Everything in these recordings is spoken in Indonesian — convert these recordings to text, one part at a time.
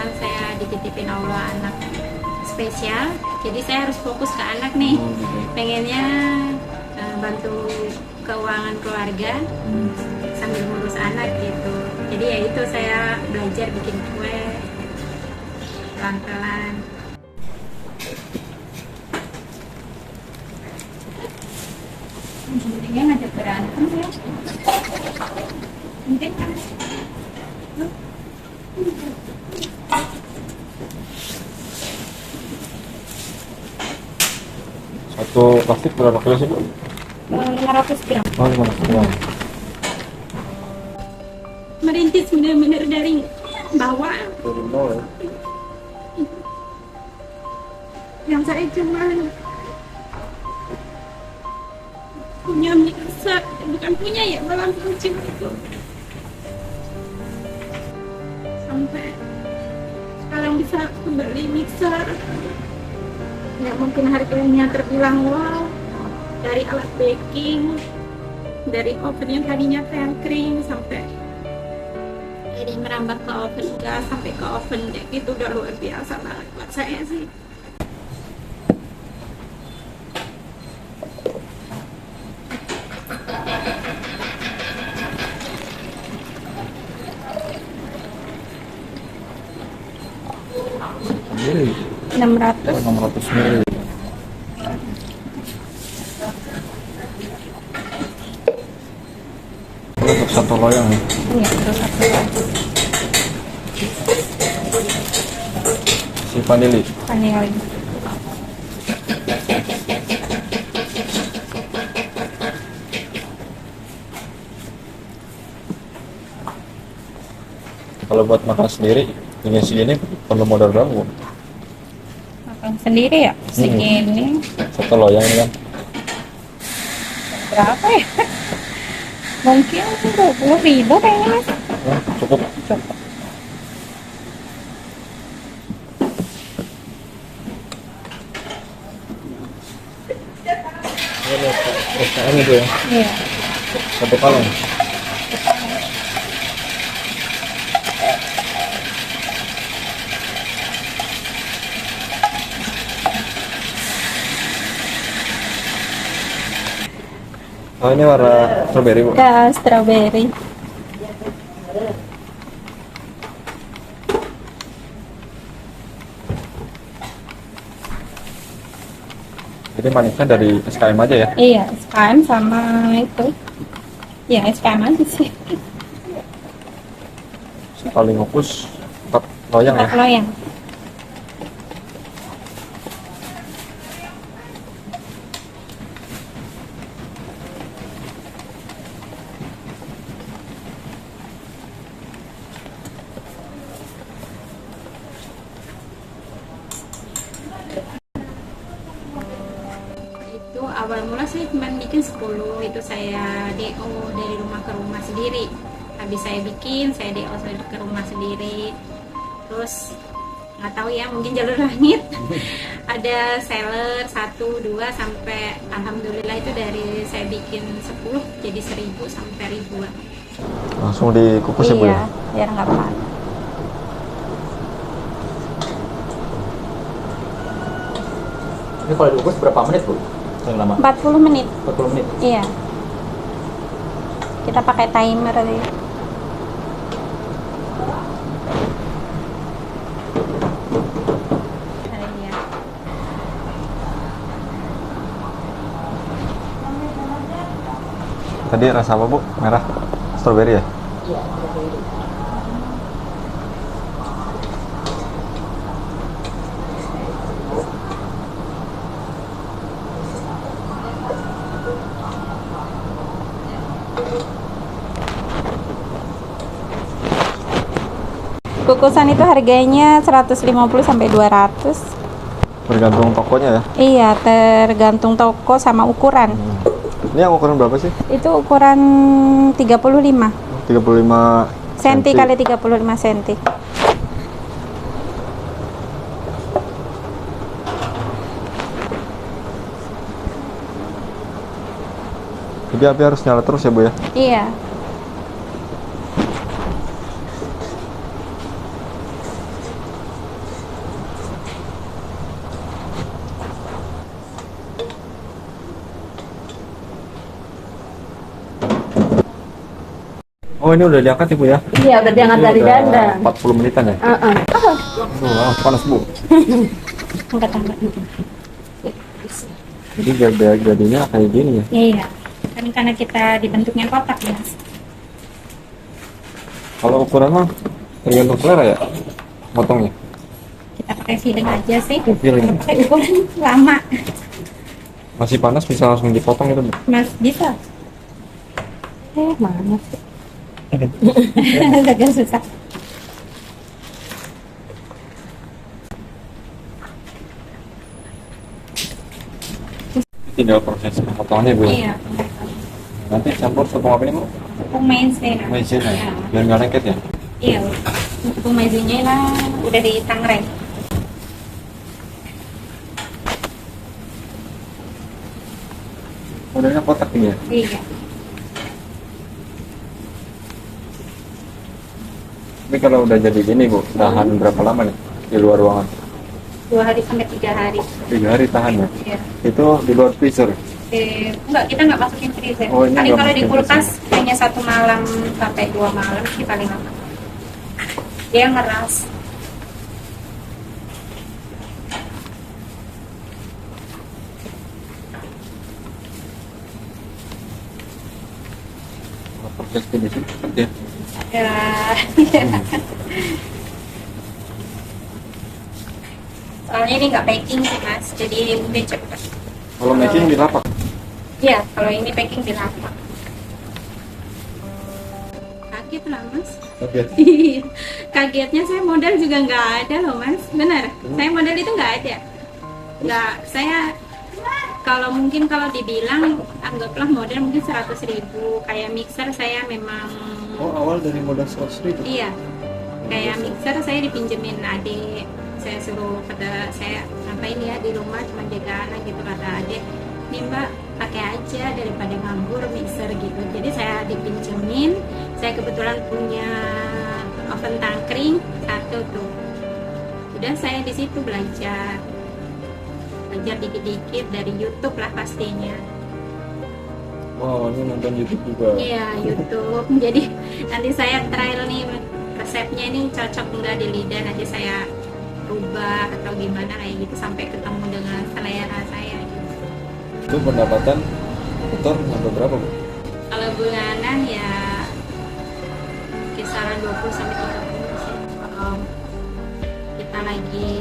kebetulan saya dititipin Allah anak spesial, jadi saya harus fokus ke anak nih. Pengennya bantu keuangan keluarga sambil ngurus anak gitu. Jadi ya itu, saya belajar bikin kue pelan-pelan. Sebenarnya ngajak berantem ya. Mungkin kan. Satu plastik berapa kilo sih, Bu? 500 gram. Oh, 500 gram. Merintis benar-benar dari bawah. Dari nol ya? Yang saya cuma punya mixer, bukan punya ya, malah kunci itu. Sampai sekarang bisa beli mixer. Ya mungkin harganya terbilang wow, dari alat baking, dari oven yang tadinya kering sampai jadi merambah ke oven gas, sampai ke oven kayak gitu, udah luar biasa banget buat saya sih. Mili. 600. 600 mili. Untuk satu loyang ya? Iya, terus satu lagi Si vanili. vanili. Kalau buat makan sendiri, ini segini perlu modal berapa, Bu? Makan sendiri ya segini. Satu loyang ini kan? Berapa ya? Mungkin 20.000 kayaknya, Mas. Ya, cukup. Cukup. Ini SKM itu ya? Iya. Satu kaleng. Oh, ini warna strawberry, Bu? Ya, strawberry. Jadi manisnya dari SKM aja ya? Iya, SKM sama itu. Ya, SKM aja sih. Sekali ngukus 4 loyang ya? 4 loyang. Itu awal mula saya cuma bikin 10, itu saya DO dari rumah ke rumah sendiri. Habis saya bikin, saya DO ke rumah sendiri. Terus nggak tahu ya, mungkin jalur langit. Ada seller 1, 2 sampai alhamdulillah itu dari saya bikin 10 jadi 1000 sampai ribuan. Langsung dikukus ya, Bu? Iya, Ya? biar nggak panas. Ini kalau dikukus berapa menit, Bu? Yang lama? 40 menit. 40 menit. Iya. Kita pakai timer tadi. Iya. Tadi rasa apa, Bu? Merah? Strawberry ya? Iya, strawberry. Kukusan itu harganya 150 sampai 200. Tergantung tokonya ya? Iya, tergantung toko sama ukuran. Ini yang ukuran berapa sih? Itu ukuran 35 35 cm kali 35 cm. Jadi api harus nyala terus ya, Bu ya? Iya. Oh ini udah diangkat ibu ya? Iya, udah diangkat Ini dari udah dada. 40 menitan ya? Wah, panas bu. Angkat. Jadi jadinya kayak gini ya? Iya, kan karena kita dibentuknya kotak ya. Kalau ukuran mah tergantung selera ya? Potongnya? Kita pakai feeling aja sih. Feeling. Pakai ukuran lama, Masih panas bisa langsung dipotong itu bu? mas bisa. Mana sih? Agak susah. Tinggal proses pemotongannya bu ya? Iya, Nanti campur tepung apa ini bu? tepung maizena. Maizena ya? Iya. Biar nggak lengket ya? Iya, tepung maizennya lah udah ditangrai. Modelnya kotak ini ya? Iya. Tapi kalau udah jadi gini bu, tahan berapa lama nih di luar ruangan? 2 hari sampai 3 hari. 3 hari tahan ya? Iya. Itu di luar freezer? Enggak, kita nggak masukin freezer. Oh, ini Paling nggak kalau di masukin kulkas hanya 1 malam sampai 2 malam sih paling lama. Dia ngeras. Proses finishing seperti ya? Ya. Soalnya ini nggak packing sih mas, jadi mungkin cepet. Kalau matching di lapak? Iya, kalau ini packing di lapak. Kaget lah mas. Oke. Iya. Kagetnya saya modal juga nggak ada loh mas, benar. Saya modal itu nggak ada. Nggak, saya kalau dibilang anggaplah modal mungkin 100.000. Kayak mixer saya memang Oh awal dari modal 100.000? iya. Kayak mixer saya dipinjemin adik. Saya suruh kata saya ngapain ya di rumah cuma jaga anak gitu, kata adik. Nih mbak pakai aja daripada nganggur mixer gitu. Jadi saya dipinjemin. Saya kebetulan punya oven tangkring 1 tuh. Udah saya di situ belajar dikit-dikit dari YouTube lah pastinya. Wow, ini nonton YouTube juga? Iya, YouTube. Jadi nanti saya trial nih resepnya ini cocok enggak di lidah, nanti saya rubah atau gimana kayak gitu sampai ketemu dengan selera saya gitu. Itu pendapatan kotor sampai berapa bu? Kalau bulanan ya kisaran 20 sampai 30 sih. Kalau kita lagi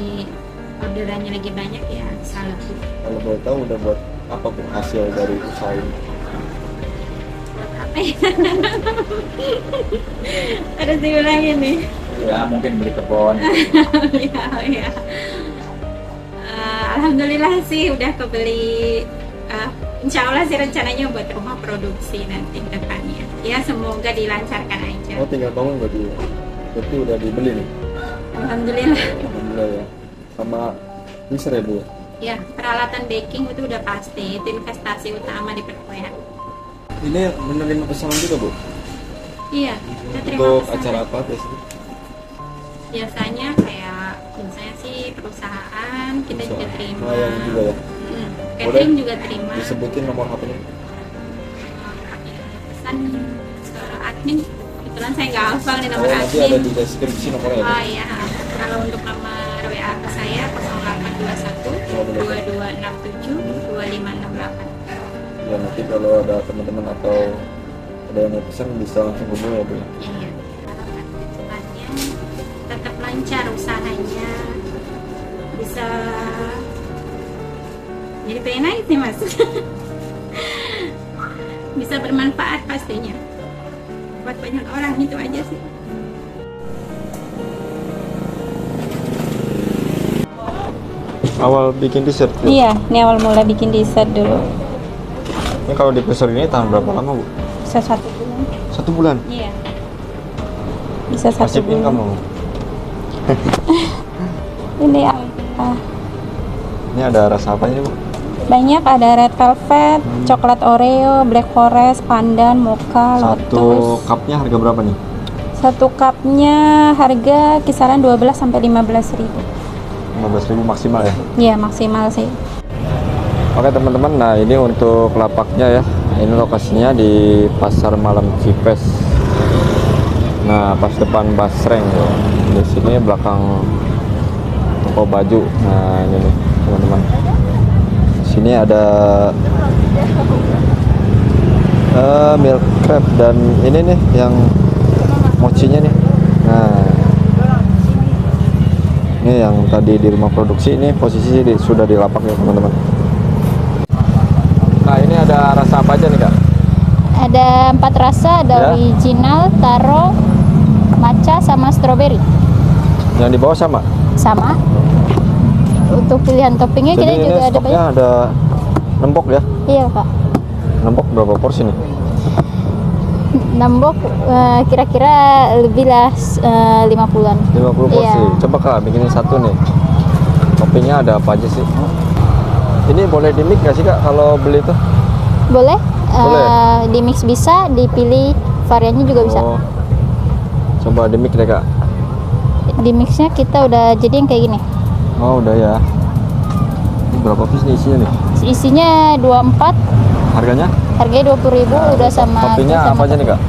orderannya lagi banyak ya bisa lebih. Kalau boleh tahu udah buat apa bu hasil dari usaha ini? Apa ya? Harus dibilangin nih. Ya mungkin beli kebun. Ya. Alhamdulillah sih udah kebeli. Insya Allah sih rencananya buat rumah produksi nanti ke depannya. Ya semoga dilancarkan aja. Oh tinggal bangun berarti ya? Berarti udah dibeli nih? Alhamdulillah. Alhamdulillah ya. Sama mixer ya bu? Ya peralatan baking itu udah pasti. Itu investasi utama di perkuliahan. Ini menerima pesanan juga bu? Iya. Kita terima Untuk pesanan. acara apa biasanya? Biasanya biasanya sih perusahaan kita juga terima. Yang juga ya? Catering juga terima. Disebutin nomor HP-nya? Pesan ke admin. Kebetulan saya nggak hafal nih nomor Nanti ada admin. di deskripsi nomornya ya? Oh iya. Kalau untuk nomor WA saya 0821 2267 2568. Ya nanti kalau ada teman-teman atau ada yang mau pesan bisa langsung hubungi ya bu ya? Iya. Harapan kedepannya tetap lancar usahanya, bisa jadi pengen naik sih mas. Bisa bermanfaat pastinya buat banyak orang, itu aja sih. Awal bikin dessert ya? Iya, ini awal mula bikin dessert dulu. Ini kalau di freezer ini tahan berapa lama bu? Bisa 1 bulan. 1 bulan? Iya. Bisa 1 Pasif bulan. income kamu? Ini apa? Ini ada rasa apa bu? Banyak, ada red velvet, coklat Oreo, black forest, pandan, mocha, Satu lotus. cupnya harga berapa nih? 1 cupnya harga kisaran 12 sampai 15.000. 15.000 maksimal ya? Iya, maksimal sih. Oke teman-teman, nah ini untuk lapaknya ya. Ini lokasinya di Pasar Malam Cipes. Nah, pas depan Basreng ya. Di sini belakang toko baju. Nah, ini nih, teman-teman. Di sini ada milk crab dan ini nih yang mochinya nih. Nah, ini yang tadi di rumah produksi, ini posisi sudah di lapak ya, teman-teman. Nah, ini ada rasa apa aja nih, Kak? Ada 4 rasa, Ya. ada original, taro, matcha, sama strawberry. Yang di bawah sama? Sama. Untuk pilihan toppingnya Jadi kita ini juga ada stoknya banyak. ada nembok ya? Iya Kak. Nembok berapa porsi nih? Nambok kira-kira lebih lah 50-an. 50 porsi. Iya. Coba Kak bikinin satu nih. Toppingnya ada apa aja sih? Ini boleh di mix nggak sih Kak kalau beli tuh? Boleh? Boleh. Di mix bisa, dipilih variannya juga bisa. Oh. Coba di mix deh Kak. Di mixnya kita udah jadi yang kayak gini. Oh udah ya. Ini berapa piece nih isinya nih? Isinya 24, Harganya? harganya 20.000 udah sama. Toppingnya sama apa aja nih Kak?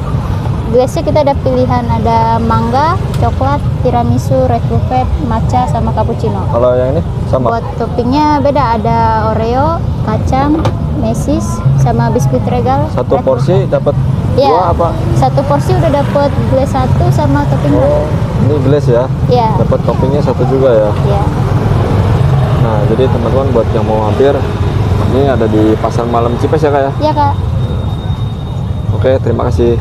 Biasanya kita ada pilihan, ada mangga, coklat, tiramisu, red velvet, matcha, sama cappuccino. Kalau yang ini sama? Buat toppingnya beda, ada oreo, kacang, mesis, sama biskuit regal. Satu red porsi velvet. dapat Iya. dua apa? Satu porsi udah dapet glaze 1 sama topping Oh, ini glaze ya? Iya. Dapat toppingnya satu juga ya? Iya. Nah, jadi teman-teman buat yang mau mampir, ini ada di Pasar Malam Cipes ya Kak ya? Iya Kak. Oke, terima kasih.